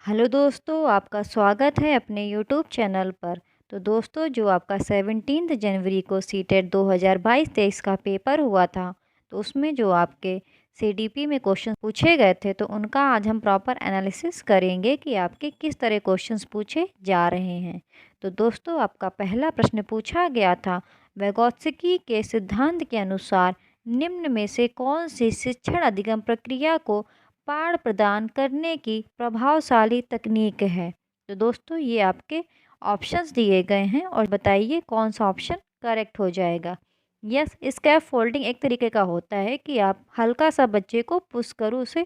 Hello दोस्तों, आपका स्वागत है अपने यूट्यूब चैनल पर। तो दोस्तों, जो आपका 17 जनवरी को सीटेट 2022-23 का पेपर हुआ था, तो उसमें जो आपके सीडीपी में क्वेश्चन पूछे गए थे, तो उनका आज हम प्रॉपर एनालिसिस करेंगे कि आपके किस तरह क्वेश्चंस पूछे जा रहे हैं। तो दोस्तों, आपका पहला प्रश्न पूछा गया था, वैगोत्स्की के सिद्धांत के अनुसार निम्न में से कौन सी शिक्षण अधिगम प्रक्रिया को पाठ प्रदान करने की प्रभावशाली तकनीक है। तो दोस्तों, ये आपके ऑप्शंस दिए गए हैं और बताइए कौन सा ऑप्शन करेक्ट हो जाएगा। यस, स्कैफ फोल्डिंग एक तरीके का होता है कि आप हल्का सा बच्चे को पुश करो, उसे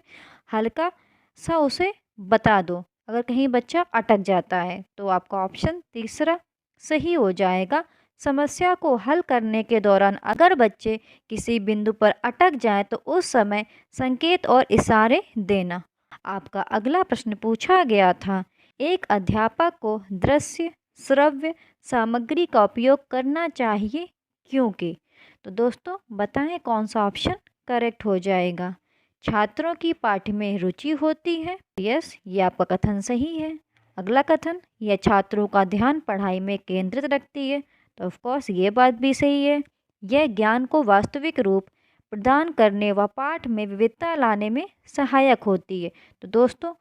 हल्का सा उसे बता दो। अगर कहीं बच्चा अटक जाता है तो आपका ऑप्शन तीसरा सही हो जाएगा। समस्या को हल करने के दौरान अगर बच्चे किसी बिंदु पर अटक जाएं तो उस समय संकेत और इशारे देना। आपका अगला प्रश्न पूछा गया था, एक अध्यापक को दृश्य श्रव्य सामग्री का उपयोग करना चाहिए क्योंकि। तो दोस्तों, बताएं कौन सा ऑप्शन करेक्ट हो जाएगा। छात्रों की पाठ में रुचि होती है। यस, ये आपका कथन सही है। अगला कथन, यह छात्रों का ध्यान पढ़ाई में केंद्रित रखती है। तो ऑफ कोर्स ये बात भी सही है। यह ज्ञान को वास्तविक रूप प्रदान करने व पाठ में विविधता लाने में सहायक होती है। तो दोस्तों,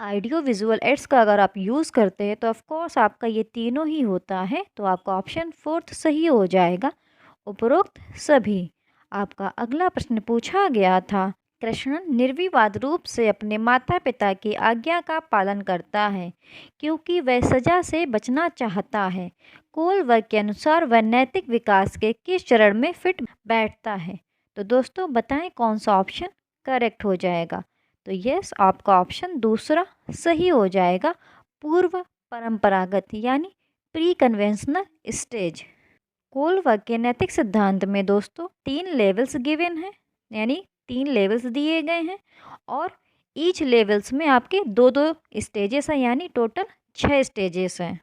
ऑडियो विजुअल एड्स का अगर आप यूज़ करते हैं तो ऑफ कोर्स आपका ये तीनों ही होता है। तो आपका ऑप्शन फोर्थ सही हो जाएगा, उपरोक्त सभी। आपका अगला प्रश्न पूछा गया था, कृष्ण निर्विवाद रूप से अपने माता पिता की आज्ञा का पालन करता है क्योंकि वह सजा से बचना चाहता है। कोलवर्ग के अनुसार वह नैतिक विकास के किस चरण में फिट बैठता है। तो दोस्तों, बताएं कौन सा ऑप्शन करेक्ट हो जाएगा। तो यस, आपका ऑप्शन दूसरा सही हो जाएगा, पूर्व परंपरागत यानी प्री कन्वेंशनल स्टेज। कोलवर्ग के नैतिक सिद्धांत में दोस्तों 3 लेवल्स गिवन हैं, यानी 3 लेवल्स दिए गए हैं और ईच लेवल्स में आपके 2-2 स्टेजेस हैं, यानी टोटल 6 स्टेजेस हैं।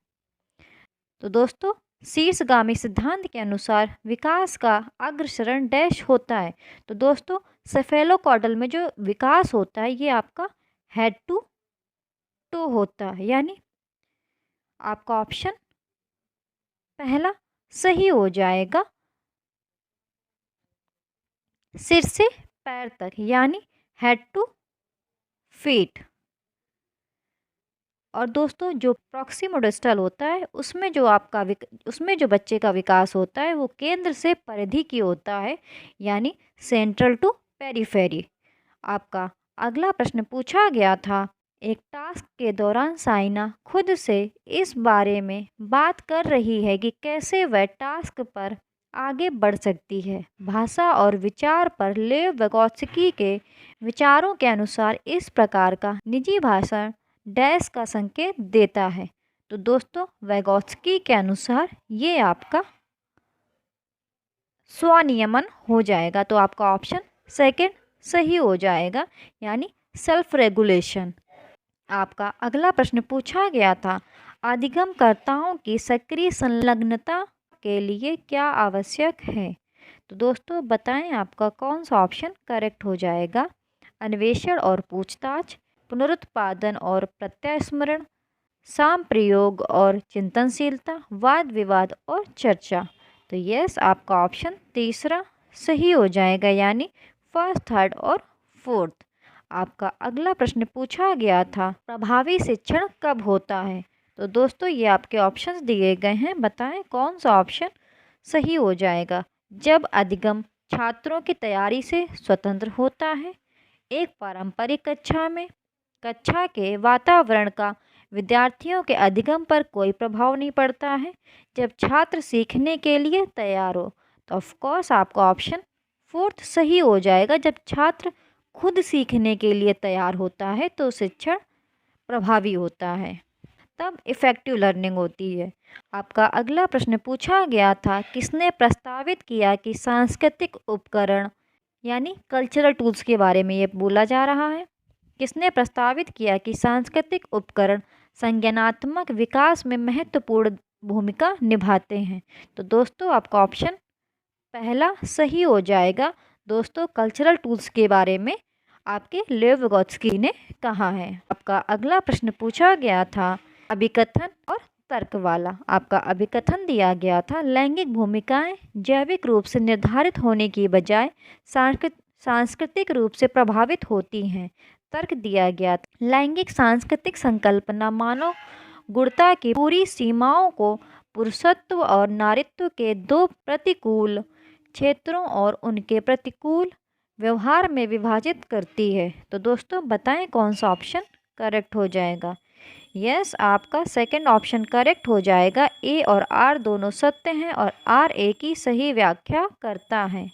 तो दोस्तों, शीर्षगामी सिद्धांत के अनुसार विकास का अग्रसरण डैश होता है। तो दोस्तों, सेफेलोकॉर्डल में जो विकास होता है ये आपका हेड टू टो होता है, यानी आपका ऑप्शन पहला सही हो जाएगा, सिर से पैर तक, यानी हेड टू फीट। और दोस्तों, जो प्रॉक्सिमोडिस्टल होता है उसमें जो बच्चे का विकास होता है वो केंद्र से परिधि की होता है, यानी सेंट्रल टू पेरिफेरी। आपका अगला प्रश्न पूछा गया था, एक टास्क के दौरान साइना खुद से इस बारे में बात कर रही है कि कैसे वह टास्क पर आगे बढ़ सकती है। भाषा और विचार पर लेव वेगोत्स्की के विचारों के अनुसार इस प्रकार का निजी भाषण डैश का संकेत देता है। तो दोस्तों, वेगोत्स्की के अनुसार ये आपका स्वनियमन हो जाएगा। तो आपका ऑप्शन सेकंड सही हो जाएगा, यानी सेल्फ रेगुलेशन। आपका अगला प्रश्न पूछा गया था, अधिगमकर्ताओं की सक्रिय संलग्नता के लिए क्या आवश्यक है। तो दोस्तों, बताएं आपका कौन सा ऑप्शन करेक्ट हो जाएगा। अन्वेषण और पूछताछ, पुनरुत्पादन और प्रत्यास्मरण, साम प्रयोग और चिंतनशीलता, वाद विवाद और चर्चा। तो यस, आपका ऑप्शन तीसरा सही हो जाएगा, यानी फर्स्ट, थर्ड और फोर्थ। आपका अगला प्रश्न पूछा गया था, प्रभावी शिक्षण कब होता है। तो दोस्तों, ये आपके ऑप्शंस दिए गए हैं, बताएं कौन सा ऑप्शन सही हो जाएगा। जब अधिगम छात्रों की तैयारी से स्वतंत्र होता है, एक पारंपरिक कक्षा के वातावरण का विद्यार्थियों के अधिगम पर कोई प्रभाव नहीं पड़ता है, जब छात्र सीखने के लिए तैयार हो। तो ऑफ कोर्स आपका ऑप्शन फोर्थ सही हो जाएगा, जब छात्र खुद सीखने के लिए तैयार होता है तो शिक्षण प्रभावी होता है, तब इफ़ेक्टिव लर्निंग होती है। आपका अगला प्रश्न पूछा गया था, किसने प्रस्तावित किया कि सांस्कृतिक उपकरण यानी कल्चरल टूल्स के बारे में ये बोला जा रहा है। किसने प्रस्तावित किया कि सांस्कृतिक उपकरण संज्ञानात्मक विकास में महत्वपूर्ण भूमिका निभाते हैं। तो दोस्तों, आपका ऑप्शन पहला सही हो जाएगा। दोस्तों, कल्चरल टूल्स के बारे में आपके लेव विगोत्स्की ने कहा है। आपका अगला प्रश्न पूछा गया था अभिकथन और तर्क वाला। आपका अभिकथन दिया गया था लैंगिक भूमिकाएं जैविक रूप से निर्धारित होने की बजाय सांस्कृतिक रूप से प्रभावित होती हैं। तर्क दिया गया था लैंगिक सांस्कृतिक संकल्पना मानव गुणता की पूरी सीमाओं को पुरुषत्व और नारीत्व के दो प्रतिकूल क्षेत्रों और उनके प्रतिकूल व्यवहार में विभाजित करती है। तो दोस्तों बताएं कौन सा ऑप्शन करेक्ट हो जाएगा। यस, आपका सेकंड ऑप्शन करेक्ट हो जाएगा। ए और आर दोनों सत्य हैं और आर ए की सही व्याख्या करता है।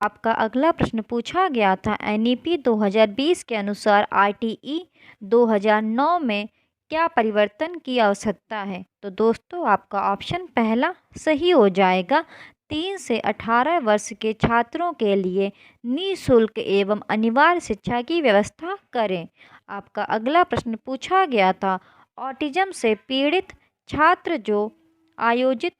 आपका अगला प्रश्न पूछा गया था एनईपी 2020 के अनुसार आरटीई 2009 में क्या परिवर्तन की आवश्यकता है। तो दोस्तों आपका ऑप्शन पहला सही हो जाएगा। 3 से 18 वर्ष के छात्रों के लिए निःशुल्क एवं अनिवार्य शिक्षा की व्यवस्था करें। आपका अगला प्रश्न पूछा गया था ऑटिज्म से पीड़ित छात्र जो आयोजित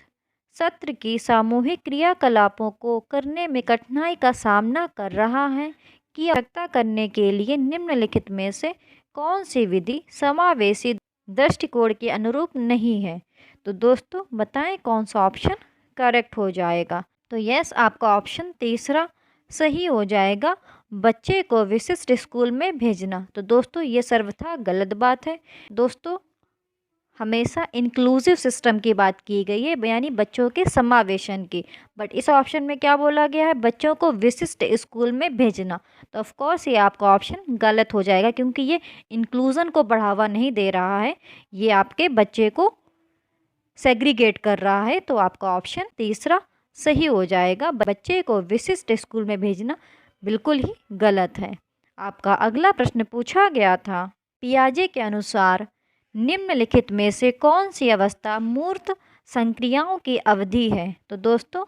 सत्र की सामूहिक क्रियाकलापों को करने में कठिनाई का सामना कर रहा है की आवश्यकता करने के लिए निम्नलिखित में से कौन सी विधि समावेशी दृष्टिकोण के अनुरूप नहीं है। तो दोस्तों बताएं कौन सा ऑप्शन करेक्ट हो जाएगा। तो यस, आपका ऑप्शन तीसरा सही हो जाएगा, बच्चे को विशिष्ट स्कूल में भेजना। तो दोस्तों ये सर्वथा गलत बात है। दोस्तों हमेशा इंक्लूसिव सिस्टम की बात की गई है, यानी बच्चों के समावेशन की, बट इस ऑप्शन में क्या बोला गया है, बच्चों को विशिष्ट स्कूल में भेजना। तो ऑफ कोर्स ये आपका ऑप्शन गलत हो जाएगा, क्योंकि ये इंक्लूजन को बढ़ावा नहीं दे रहा है, ये आपके बच्चे को सेग्रीगेट कर रहा है। तो आपका ऑप्शन तीसरा सही हो जाएगा, बच्चे को विशिष्ट स्कूल में भेजना बिल्कुल ही गलत है। आपका अगला प्रश्न पूछा गया था पियाजे के अनुसार निम्नलिखित में से कौन सी अवस्था मूर्त संक्रियाओं की अवधि है। तो दोस्तों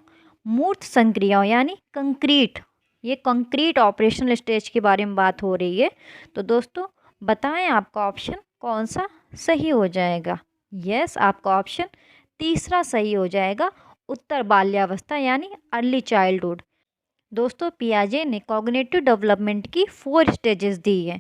मूर्त संक्रियाओं यानी कंक्रीट, ये कंक्रीट ऑपरेशनल स्टेज के बारे में बात हो रही है। तो दोस्तों बताएं आपका ऑप्शन कौन सा सही हो जाएगा। यस, आपका ऑप्शन तीसरा सही हो जाएगा, उत्तर बाल्यावस्था यानी अर्ली चाइल्डहुड। दोस्तों पियाजे ने कॉग्निटिव डेवलपमेंट की 4 स्टेजेस दी है।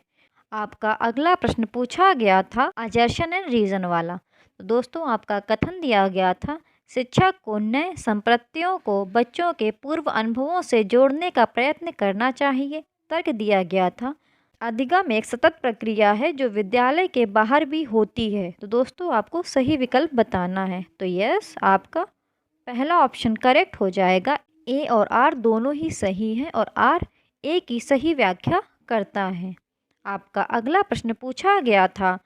आपका अगला प्रश्न पूछा गया था अजर्शन एंड रीजन वाला। तो दोस्तों आपका कथन दिया गया था शिक्षक को नए संप्रत्यों को बच्चों के पूर्व अनुभवों से जोड़ने का प्रयत्न करना चाहिए। तर्क दिया गया था अधिगम एक सतत प्रक्रिया है जो विद्यालय के बाहर भी होती है। तो दोस्तों आपको सही विकल्प बताना है। तो यस, आपका पहला ऑप्शन करेक्ट हो जाएगा। ए और आर दोनों ही सही हैं और आर ए की सही व्याख्या करता है। आपका अगला प्रश्न पूछा गया था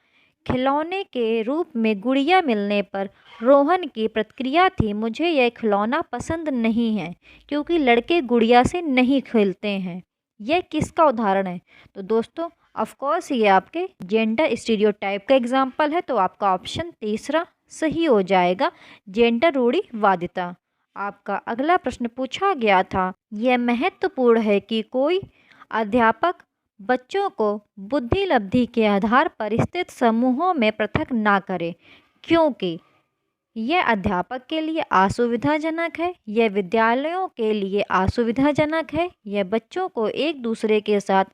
खिलौने के रूप में गुड़िया मिलने पर रोहन की प्रतिक्रिया थी मुझे यह खिलौना पसंद नहीं है क्योंकि लड़के गुड़िया से नहीं खेलते हैं। यह किसका उदाहरण है। तो दोस्तों ऑफ कोर्स ये आपके जेंडर स्टीरियोटाइप का एग्जाम्पल है। तो आपका ऑप्शन तीसरा सही हो जाएगा, जेंडर रूढ़िवादिता। आपका अगला प्रश्न पूछा गया था यह महत्वपूर्ण है कि कोई अध्यापक बच्चों को बुद्धि लब्धि के आधार पर स्थित समूहों में पृथक ना करे क्योंकि यह अध्यापक के लिए असुविधाजनक है, यह विद्यालयों के लिए असुविधाजनक है, यह बच्चों को एक दूसरे के साथ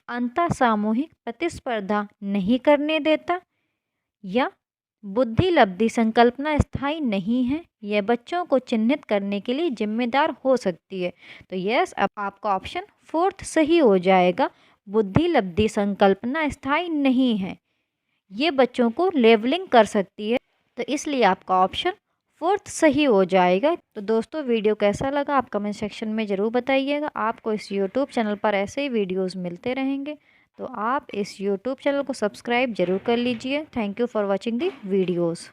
अंतर सामूहिक प्रतिस्पर्धा नहीं करने देता, या बुद्धि लब्धि संकल्पना स्थायी नहीं है, यह बच्चों को चिन्हित करने के लिए जिम्मेदार हो सकती है। तो यस, अब आपका ऑप्शन फोर्थ सही हो जाएगा, बुद्धि लब्धि संकल्पना स्थायी नहीं है, ये बच्चों को लेवलिंग कर सकती है। तो इसलिए आपका ऑप्शन फोर्थ सही हो जाएगा। तो दोस्तों वीडियो कैसा लगा आप कमेंट सेक्शन में ज़रूर बताइएगा। आपको इस यूट्यूब चैनल पर ऐसे ही वीडियोस मिलते रहेंगे, तो आप इस यूट्यूब चैनल को सब्सक्राइब जरूर कर लीजिए। Thank you for watching the videos.